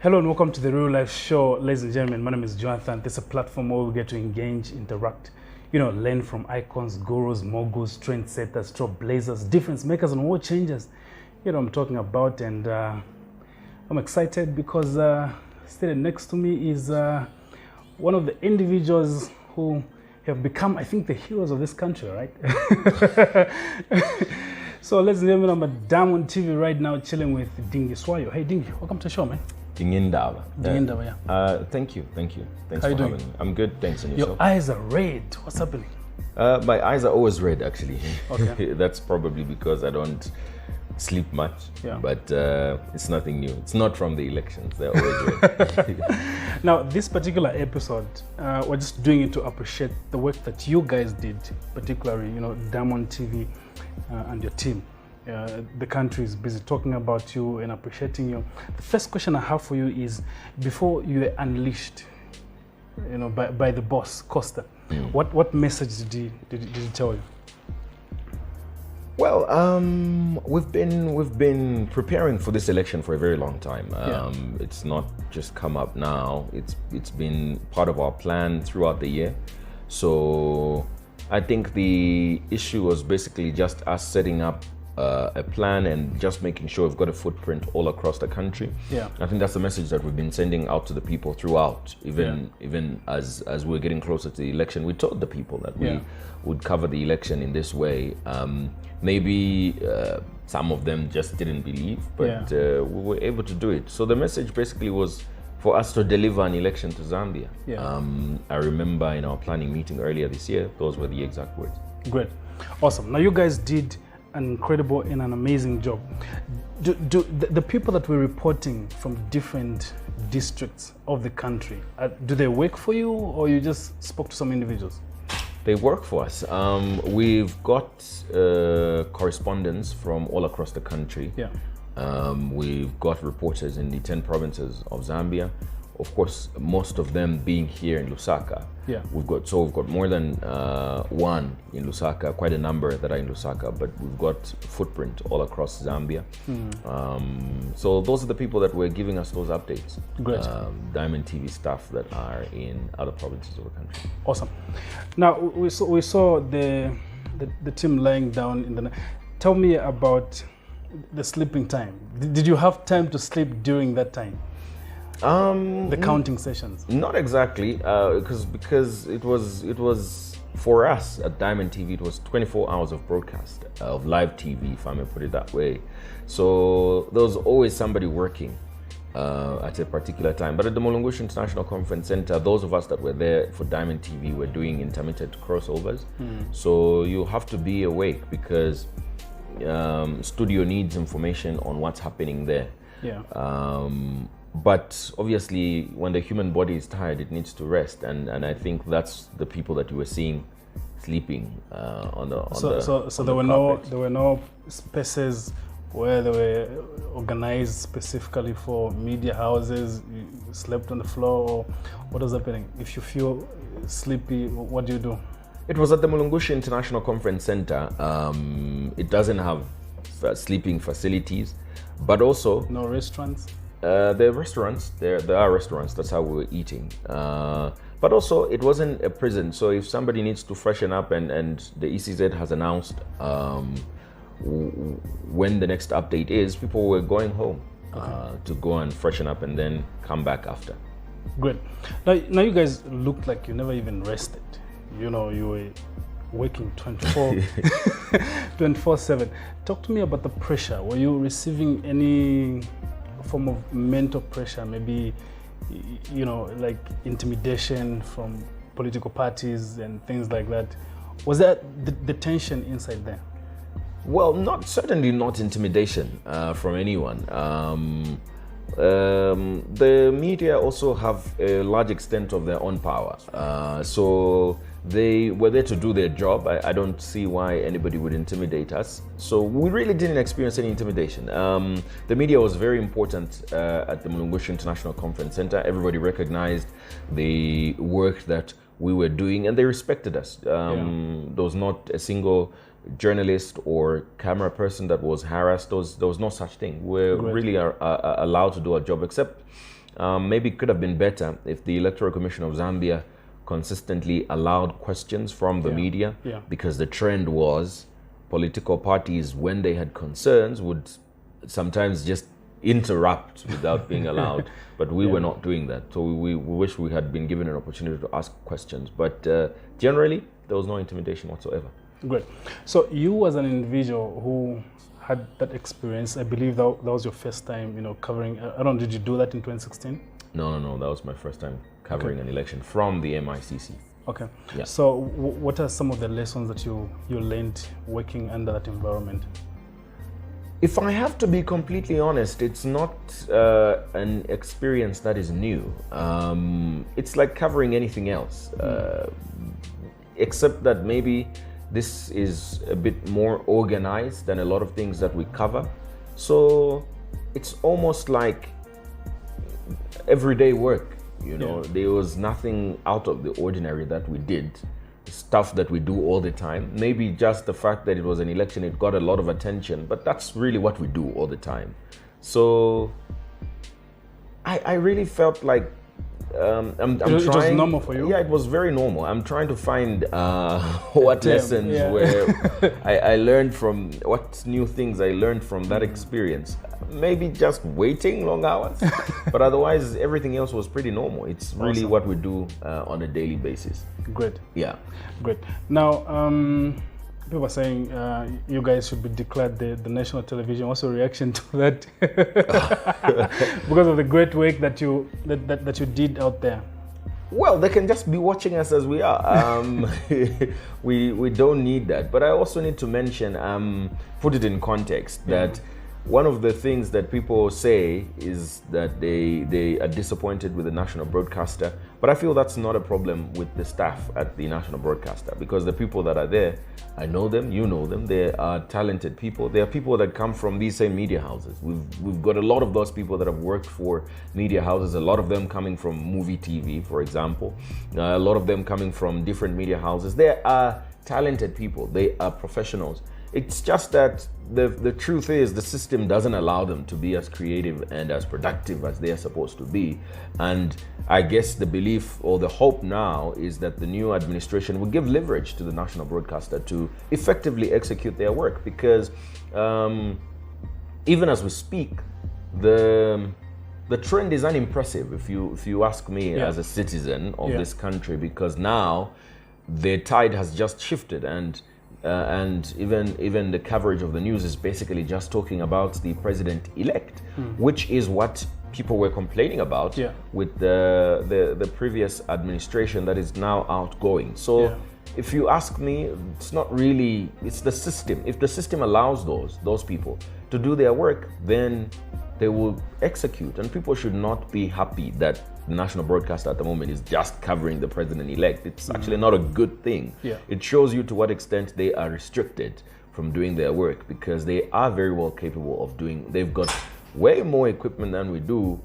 Hello and welcome to the Real Life Show, ladies and gentlemen. My name is Jonathan. This is a platform where we get to engage, interact, learn from icons, gurus, moguls, trendsetters, trailblazers, difference makers, and world changers. I'm talking about, and I'm excited because sitting next to me is one of the individuals who have become, I think, the heroes of this country, right? So, ladies and gentlemen, I'm at Diamond TV right now, chilling with Dingindaba. Hey, Dingy, welcome to the show, man. Dingindaba. Dingindaba, yeah. Thank you. Thanks How you for doing? having me. I'm good, thanks. And yourself? Your eyes are red. What's happening? My eyes are always red, actually. Okay. That's probably because I don't sleep much. Yeah. But it's nothing new. It's not from the elections. They're always red. Now, this particular episode, we're just doing it to appreciate the work that you guys did, particularly, Diamond TV and your team. The country is busy talking about you and appreciating you. The first question I have for you is, before you were unleashed, by the boss, Costa, what message did he tell you? Well, we've been preparing for this election for a very long time. It's not just come up now. It's been part of our plan throughout the year. So I think the issue was basically just us setting up a plan and just making sure we've got a footprint all across the country. Yeah. I think that's the message that we've been sending out to the people throughout. Even as we're getting closer to the election, we told the people that we would cover the election in this way. Maybe some of them just didn't believe, but we were able to do it. So the message basically was for us to deliver an election to Zambia. I remember in our planning meeting earlier this year, those were the exact words. Great. Awesome. Now, you guys did an incredible and an amazing job. Do the people that we're reporting from different districts of the country, do they work for you, or you just spoke to some individuals? They work for us. We've got correspondents from all across the country. We've got reporters in the 10 provinces of Zambia. Of course, most of them being here in Lusaka. We've got more than one in Lusaka, quite a number that are in Lusaka, but we've got footprint all across Zambia. So those are the people that were giving us those updates. Great. Diamond TV staff that are in other provinces of the country. Awesome. Now, we saw the team lying down in the night. Tell me about the sleeping time. Did you have time to sleep during that time? The counting sessions? Not exactly, because it was for us at Diamond TV. It was 24 hours of broadcast of live TV, if I may put it that way. So there was always somebody working at a particular time. But at the Mulungushi International Conference Center, those of us that were there for Diamond TV were doing intermittent crossovers. So you have to be awake because studio needs information on what's happening there. But obviously, when the human body is tired, it needs to rest, and I think that's the people that you were seeing sleeping on the So there were no spaces where they were organized specifically for media houses. You slept on the floor, or what was happening? If you feel sleepy, what do you do? It was at the Mulungushi International Conference Center. It doesn't have sleeping facilities, but also no restaurants. There are restaurants. There are restaurants. That's how we were eating. But also, it wasn't a prison. So if somebody needs to freshen up, and the ECZ has announced when the next update is, people were going home to go and freshen up and then come back after. Great. Now you guys looked like you never even rested. You were working 24/7. Talk to me about the pressure. Were you receiving any form of mental pressure, maybe like intimidation from political parties and things like that? Was that the tension inside there? Well, certainly not intimidation from anyone. The media also have a large extent of their own power, so they were there to do their job. I don't see why anybody would intimidate us. So we really didn't experience any intimidation. The media was very important at the Mulungushi International Conference Center. Everybody recognized the work that we were doing, and they respected us. There was not a single journalist or camera person that was harassed. There was no such thing. We're really allowed to do our job, except maybe it could have been better if the Electoral Commission of Zambia consistently allowed questions from the media, because the trend was political parties, when they had concerns, would sometimes just interrupt without being allowed. But we were not doing that. So we wish we had been given an opportunity to ask questions. But generally, there was no intimidation whatsoever. Great. So you as an individual who had that experience, I believe that was your first time, covering, I don't know, did you do that in 2016? No, that was my first time covering an election from the MICC. Okay. Yeah. So what are some of the lessons that you learned working under that environment? If I have to be completely honest, it's not an experience that is new. It's like covering anything else, except that maybe this is a bit more organized than a lot of things that we cover. So it's almost like everyday work. There was nothing out of the ordinary that we did, stuff that we do all the time. Maybe just the fact that it was an election, it got a lot of attention, but that's really what we do all the time. So I really felt like I'm trying. It was normal for you? Yeah, it was very normal. I'm trying to find what lessons where I learned from, what new things I learned from that experience. Maybe just waiting long hours, but otherwise everything else was pretty normal. It's really what we do on a daily basis. Great. Yeah. Great. Now, people are saying you guys should be declared the national television. What's your reaction to that? Because of the great work that you did out there. Well, they can just be watching us as we are. We don't need that. But I also need to mention, put it in context, that one of the things that people say is that they are disappointed with the national broadcaster. But I feel that's not a problem with the staff at the national broadcaster, because the people that are there, I know them, you know them, they are talented people. They are people that come from these same media houses. We've got a lot of those people that have worked for media houses, a lot of them coming from movie TV, for example, a lot of them coming from different media houses. They are talented people, they are professionals. It's just that the truth is the system doesn't allow them to be as creative and as productive as they are supposed to be. And I guess the belief or the hope now is that the new administration will give leverage to the national broadcaster to effectively execute their work, because even as we speak, the trend is unimpressive, if you ask me, as a citizen of this country, because now the tide has just shifted, and even the coverage of the news is basically just talking about the president-elect, which is what people were complaining about with the previous administration that is now outgoing. So if you ask me, it's not really, it's the system. If the system allows those people to do their work, then they will execute. And people should not be happy that the national broadcaster at the moment is just covering the president-elect. It's actually not a good thing. It shows you to what extent they are restricted from doing their work, because they are very well capable of doing, they've got way more equipment than we do,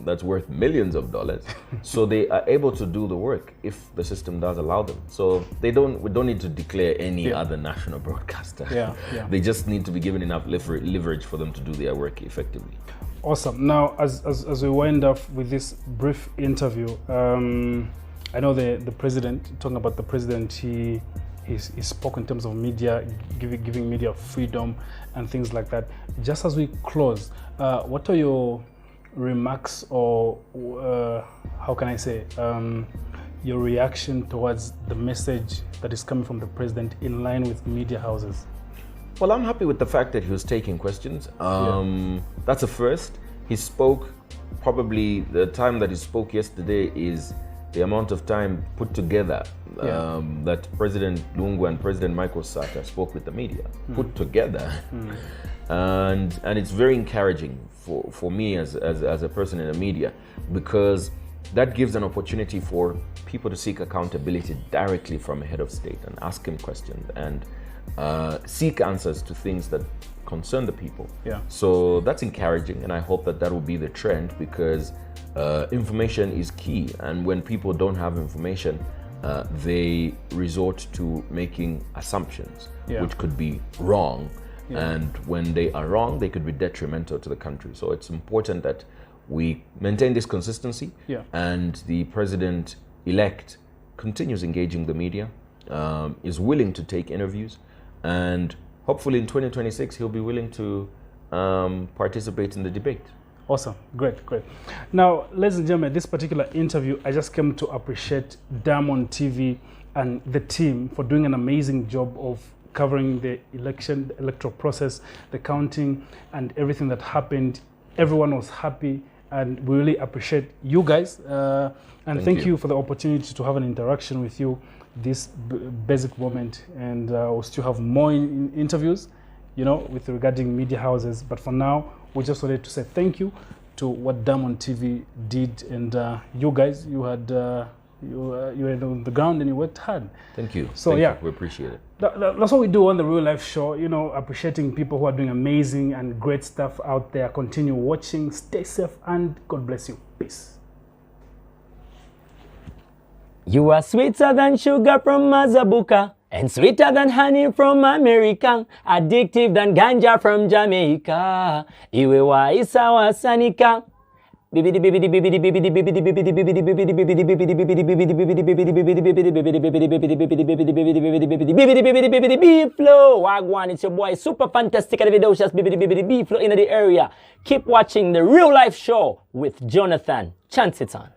that's worth millions of dollars. So they are able to do the work if the system does allow them. So we don't need to declare any other national broadcaster. They just need to be given enough leverage for them to do their work effectively. Awesome. Now, as we wind up with this brief interview, I know the president, talking about the president, he spoke in terms of media, giving media freedom and things like that. Just as we close, what are your remarks, or how can I say, your reaction towards the message that is coming from the president in line with media houses? Well, I'm happy with the fact that he was taking questions. That's a first. He spoke, probably the time that he spoke yesterday is the amount of time put together that President Lungu and President Michael Sata spoke with the media, put together. And it's very encouraging for me as a person in the media, because that gives an opportunity for people to seek accountability directly from a head of state and ask him questions and seek answers to things that concern the people. So that's encouraging, and I hope that will be the trend, because information is key, and when people don't have information, they resort to making assumptions, which could be wrong. And when they are wrong, they could be detrimental to the country. So it's important that we maintain this consistency, and the president-elect continues engaging the media, is willing to take interviews, and hopefully in 2026 he'll be willing to participate in the debate. Awesome. Great, great. Now, ladies and gentlemen, this particular interview, I just came to appreciate Diamond TV and the team for doing an amazing job of covering the election, the electoral process, the counting, and everything that happened. Everyone was happy, and we really appreciate you guys. And thank you for the opportunity to have an interaction with you this basic moment. And we'll still have more interviews, you know, with regarding media houses. But for now, we just wanted to say thank you to what Diamond TV did, and you guys, you had you were on the ground and you worked hard. Thank you. So thank yeah, you. We appreciate it. That's what we do on the Real Life Show. You know, appreciating people who are doing amazing and great stuff out there. Continue watching. Stay safe, and God bless you. Peace. You are sweeter than sugar from Mazabuka, and sweeter than honey from America, addictive than ganja from Jamaica. Iwe wa isa wa sanika. Flow, Wagwan, it's your boy, super fantastic at the video, just flow in the area. Keep watching the Real Life Show with Jonathan. Chance it on.